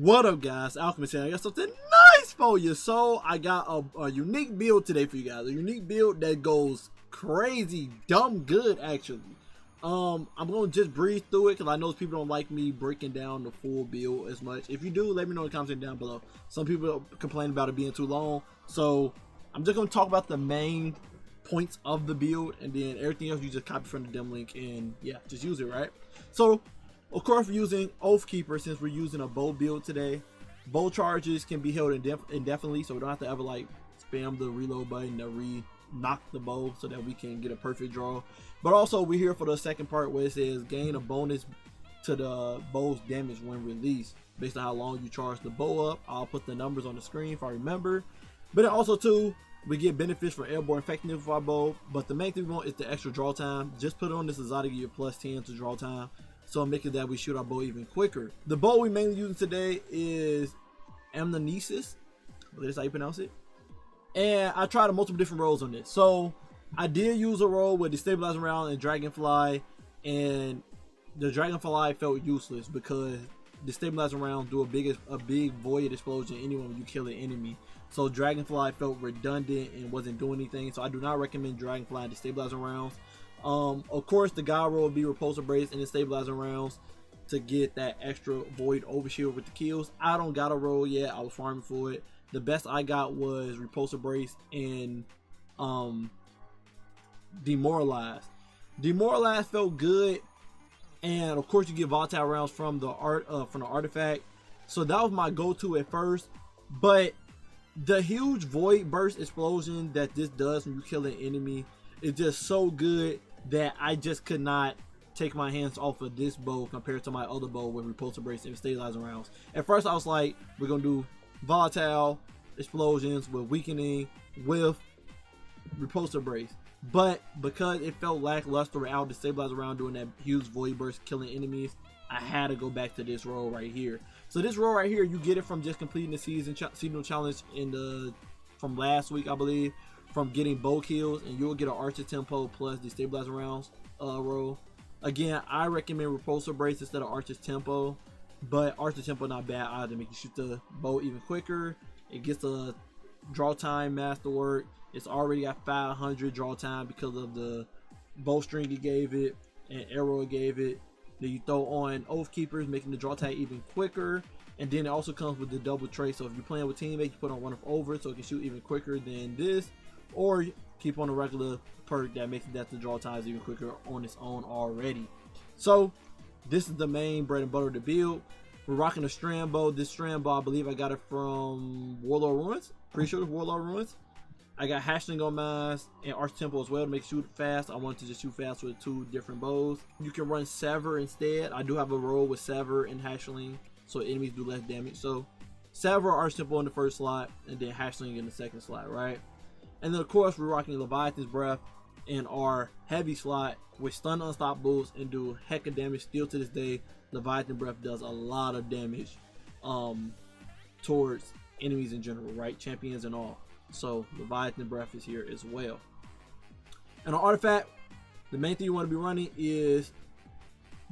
What up, guys? Alchemist here. I got something nice for you. So I got a unique build today for you guys. A unique build that goes crazy, dumb good actually. I'm gonna just breeze through it because I know people don't like me breaking down the full build as much. If you do, let me know in the comments down below. Some people complain about it being too long, so I'm just gonna talk about the main points of the build, and then everything else you just copy from the dim link and yeah, just use it, right? So of course, we're using Oathkeeper since we're using a bow build today. Bow charges can be held indefinitely, so we don't have to ever like spam the reload button to knock the bow so that we can get a perfect draw. But also, we're here for the second part where it says gain a bonus to the bow's damage when released based on how long you charge the bow up. I'll put the numbers on the screen if I remember. But then also too, we get benefits from airborne effectiveness with our bow. But the main thing we want is the extra draw time. Just put on this exotic gear plus 10 to draw time. So I'm making that we shoot our bow even quicker. The bow we mainly using today is Anamnesis. That's how you pronounce it. And I tried multiple different rolls on this. So I did use a roll with Destabilizing Round and Dragonfly, and the Dragonfly felt useless because Destabilizing Rounds do a big void explosion anyway when you kill an enemy. So Dragonfly felt redundant and wasn't doing anything. So I do not recommend Dragonfly and Destabilizing Rounds. Of course, the guy roll will be Repulsor Brace and the Stabilizing Rounds to get that extra void overshield with the kills. I don't got a roll yet. I was farming for it. The best I got was Repulsor Brace and Demoralized. Demoralized felt good, and of course you get volatile rounds from the artifact. So that was my go-to at first, but the huge void burst explosion that this does when you kill an enemy is just so good that I just could not take my hands off of this bow compared to my other bow with Repulsor Brace and Stabilizing Rounds. At first I was like, we're gonna do volatile explosions with weakening with Repulsor Brace, but because it felt lackluster without the Stabilizing Round doing that huge void burst killing enemies, I had to go back to this roll right here. So this roll right here, you get it from just completing the seasonal challenge from last week, I believe, from getting bow kills, and you'll get an Archer Tempo plus the Stabilizing Rounds roll. Again, I recommend Repulsor Brace instead of Archer's Tempo, but Archer Tempo not bad either. Make you shoot the bow even quicker. It gets a draw time masterwork. It's already got 500 draw time because of the bowstring it gave it and arrow it gave it. Then you throw on Oathkeepers, making the draw time even quicker. And then it also comes with the double trace. So if you're playing with teammates, you put on one of over so it can shoot even quicker than this. Or keep on a regular perk that makes that the draw times even quicker on its own already. So this is the main bread and butter of the build. We're rocking a strand bow. This strand bow, I believe I got it from Warlord Ruins. Pretty sure it's Warlord Ruins. I got Hatchling on mine and Arch Tempo as well to make it shoot fast. I wanted to just shoot fast with two different bows. You can run Sever instead. I do have a roll with Sever and Hatchling, so enemies do less damage. So Sever, Arch Tempo in the first slot, and then Hatchling in the second slot, right? And then of course we're rocking Leviathan's Breath in our heavy slot with stun unstoppables and do heck of damage. Still to this day, Leviathan Breath does a lot of damage towards enemies in general, right? Champions and all. So Leviathan Breath is here as well. And our artifact, the main thing you want to be running is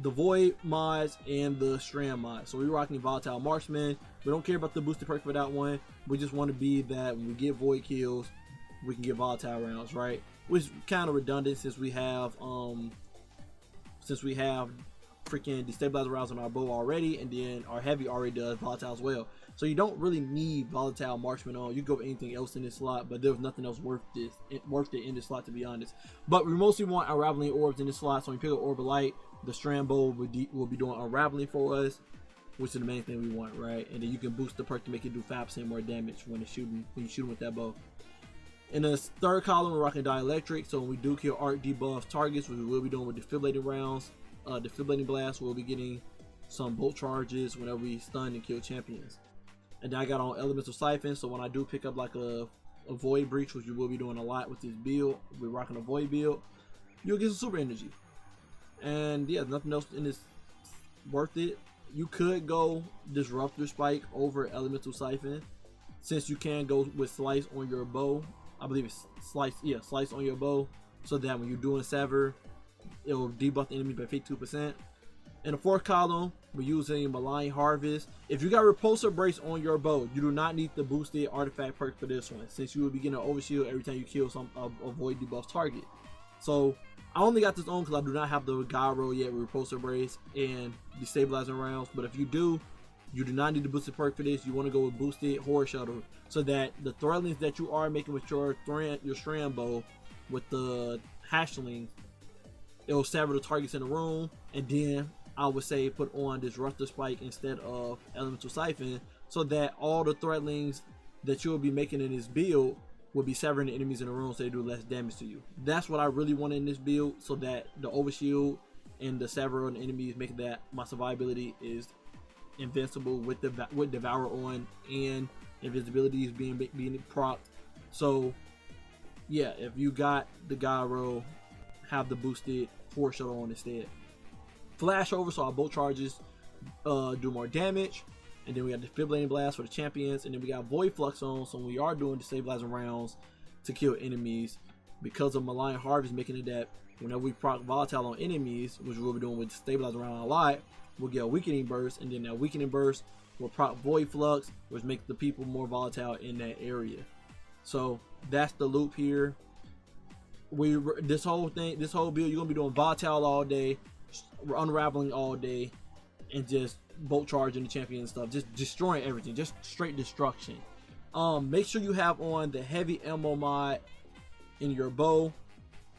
the Void mods and the Strand mod. So we're rocking Volatile Marksman. We don't care about the boosted perk for that one. We just want to be that when we get Void kills, we can get volatile rounds, right? Which is kind of redundant since we have freaking Destabilizing Rounds on our bow already, and then our heavy already does volatile as well. So you don't really need Volatile Marksman on. You can go with anything else in this slot, but there's nothing else worth it in this slot, to be honest. But we mostly want Unraveling Orbs in this slot, so when you pick up Orb of Light, the Strand Bow will be doing Unraveling for us, which is the main thing we want, right? And then you can boost the perk to make it do 5% more damage when you shoot with that bow. In the third column, we're rocking Dielectric, so when we do kill arc debuff targets, which we will be doing with Defibrillating Rounds, Defibrillating Blast, we'll be getting some bolt charges whenever we stun and kill champions. And then I got on Elemental Siphon, so when I do pick up like a Void Breach, which we will be doing a lot with this build, we're rocking a Void build, you'll get some super energy. And yeah, nothing else in this worth it. You could go Disruptor Spike over Elemental Siphon, since you can go with Slice on your bow. I believe it's Slice, yeah, Slice on your bow, so that when you're doing Sever, it will debuff the enemy by 52%. In the fourth column, We're using Malign Harvest. If you got Repulsor Brace on your bow, you do not need the boosted artifact perk for this one, since you will be getting an overshield every time you kill a void debuff target. So I only got this on because I do not have the gyro yet with Repulsor Brace and destabilizing rounds. But if you do, you do not need the boosted perk for this. You want to go with boosted Horror Shuttle, so that the threadlings that you are making with your strand bow with the hashlings, it will sever the targets in the room. And then I would say put on Disruptor Spike instead of Elemental Siphon, so that all the threadlings that you'll be making in this build will be severing the enemies in the room, so they do less damage to you. That's what I really want in this build, so that the overshield and the sever on the enemies, making that my survivability is invincible with Devour on, and invisibility is being propped. So yeah, if you got the gyro, have the boosted Horror Shuttle on instead. Flash over, so our bolt charges do more damage. And then we got Defibrillating Blast for the champions, and then we got Void Flux on, so we are doing destabilizing rounds to kill enemies. Because of Malign Harvest, making it that whenever we proc Volatile on enemies, which we'll be doing with Destabilizing Round a lot, we'll get a Weakening Burst, and then that Weakening Burst will proc Void Flux, which makes the people more volatile in that area. So that's the loop here. This whole build, you're gonna be doing Volatile all day, Unraveling all day, and just bolt charging the champion and stuff, just destroying everything, just straight destruction. Make sure you have on the heavy ammo mod in your bow,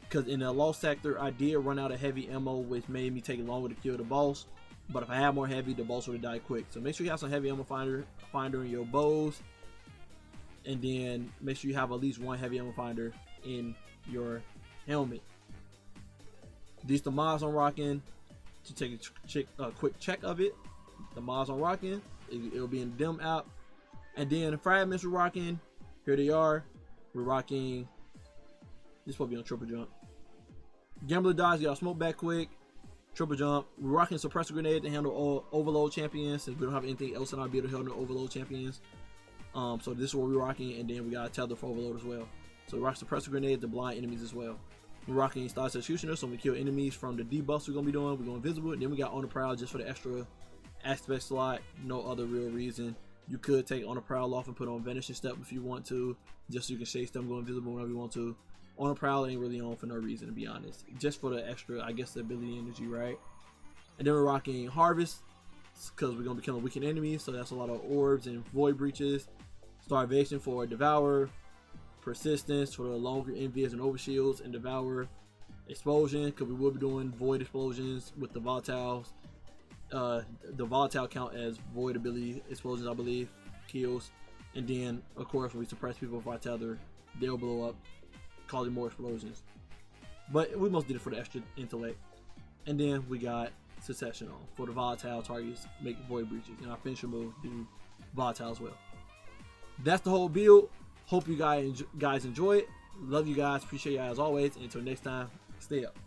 because in the lost sector I did run out of heavy ammo, which made me take longer to kill the boss. But if I had more heavy, the boss would have died quick. So make sure you have some heavy ammo finder in your bows, and then make sure you have at least one heavy ammo finder in your helmet. These are the mods I'm rocking. To take a quick check of it, the mods I'm rocking, it'll be in the Dim app. And then the fragments we're rocking, here they are. We're rocking, this will be on triple jump. Gambler dies, get our smoke back quick. Triple jump. We're rocking Suppressor Grenade to handle all overload champions, since we don't have anything else in our build to handle overload champions. So this is what we're rocking, and then we got a tether for overload as well. So we rock Suppressor Grenade to blind enemies as well. We're rocking Stars Executioner, so we kill enemies from the debuffs we're gonna be doing. We're going invisible. And then we got On the Prowl just for the extra aspect slot. No other real reason. You could take On the Prowl off and put on Vanishing Step if you want to, just so you can chase them, go invisible whenever you want to. On the Prowl ain't really on for no reason, to be honest. Just for the extra, I guess, the ability energy, right? And then we're rocking Harvest, because we're gonna be killing weakened enemies, so that's a lot of orbs and void breaches. Starvation for Devour. Persistence for the longer envious and overshields, and Devour. Explosion, because we will be doing void explosions with the volatiles. The volatile count as void ability explosions, I believe, kills. And then of course when we suppress people with our tether, they'll blow up, causing more explosions. But we mostly did it for the extra intellect. And then we got Succession on for the volatile targets, make void breaches, and our finisher move do volatile as well. That's the whole build. Hope you guys enjoy it. Love you guys. Appreciate you guys as always. And until next time, stay up.